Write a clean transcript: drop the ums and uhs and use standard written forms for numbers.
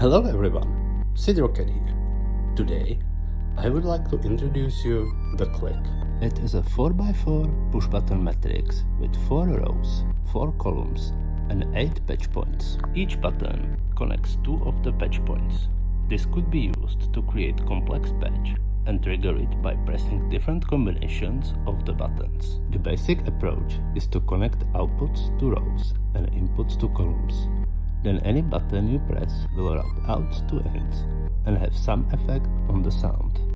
Hello everyone, Sid Rockett here. Today, I would like to introduce you the Klik. It is a 4x4 push-button matrix with 4 rows, 4 columns and 8 patch points. Each button connects 2 of the patch points. This could be used to create complex patch and trigger it by pressing different combinations of the buttons. The basic approach is to connect outputs to rows and inputs to columns. Then any button you press will route out to ends and have some effect on the sound.